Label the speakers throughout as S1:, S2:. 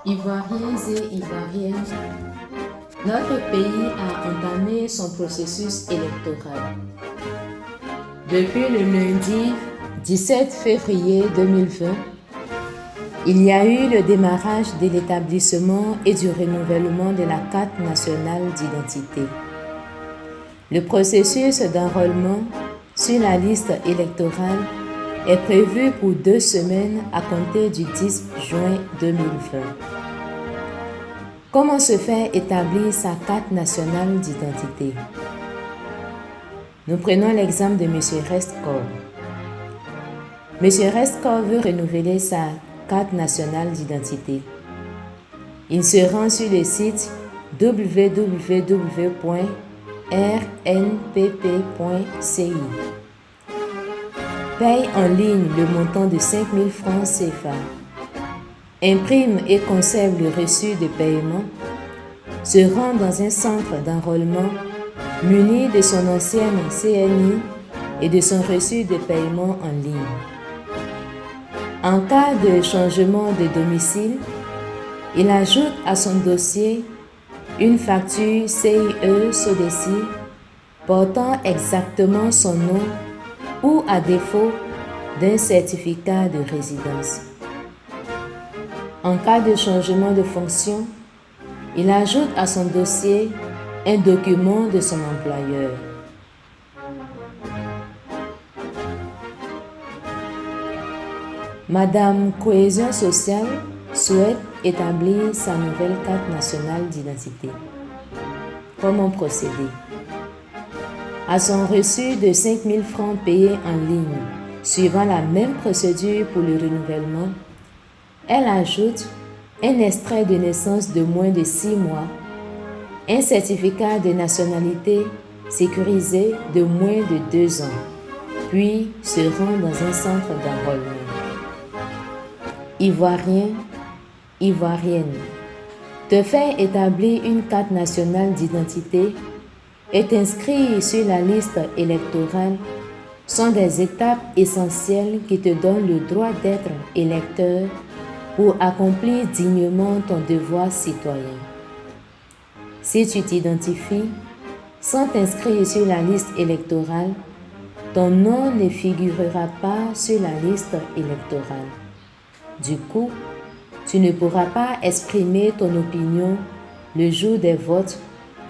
S1: Ivoiriens et Ivoiriennes, notre pays a entamé son processus électoral. Depuis le lundi 17 février 2020, il y a eu le démarrage de l'établissement et du renouvellement de la carte nationale d'identité. Le processus d'enrôlement sur la liste électorale est prévu pour 2 semaines à compter du 10 juin 2020. Comment se faire établir sa carte nationale d'identité? Nous prenons l'exemple de M. Restkor. M. Restkor veut renouveler sa carte nationale d'identité. Il se rend sur le site www.rnpp.ci. Paye en ligne le montant de 5 000 francs CFA. Imprime et conserve le reçu de paiement. Se rend dans un centre d'enrôlement muni de son ancienne CNI et de son reçu de paiement en ligne. En cas de changement de domicile, il ajoute à son dossier une facture CIE-SODECI portant exactement son nom ou à défaut d'un certificat de résidence. En cas de changement de fonction, il ajoute à son dossier un document de son employeur. Madame Cohésion sociale souhaite établir sa nouvelle carte nationale d'identité. Comment procéder? À son reçu de 5 000 francs payés en ligne, suivant la même procédure pour le renouvellement, elle ajoute un extrait de naissance de moins de 6 mois, un certificat de nationalité sécurisé de moins de 2 ans, puis se rend dans un centre d'enrôlement. Ivoirien, Ivoirienne, te faire établir une carte nationale d'identité et t'inscrire sur la liste électorale sont des étapes essentielles qui te donnent le droit d'être électeur pour accomplir dignement ton devoir citoyen. Si tu t'identifies sans t'inscrire sur la liste électorale, ton nom ne figurera pas sur la liste électorale. Du coup, tu ne pourras pas exprimer ton opinion le jour des votes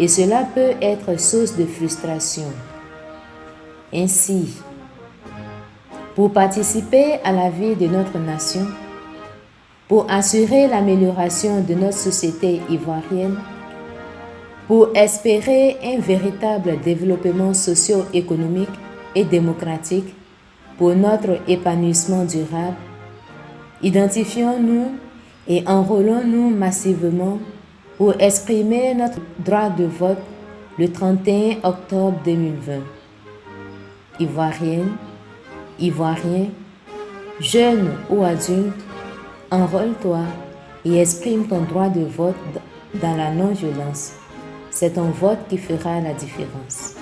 S1: et cela peut être source de frustration. Ainsi, pour participer à la vie de notre nation, pour assurer l'amélioration de notre société ivoirienne, pour espérer un véritable développement socio-économique et démocratique pour notre épanouissement durable, identifions-nous et enrôlons-nous massivement pour exprimer notre droit de vote le 31 octobre 2020. Ivoirienne, Ivoirien, jeune ou adulte, enrôle-toi et exprime ton droit de vote dans la non-violence. C'est ton vote qui fera la différence.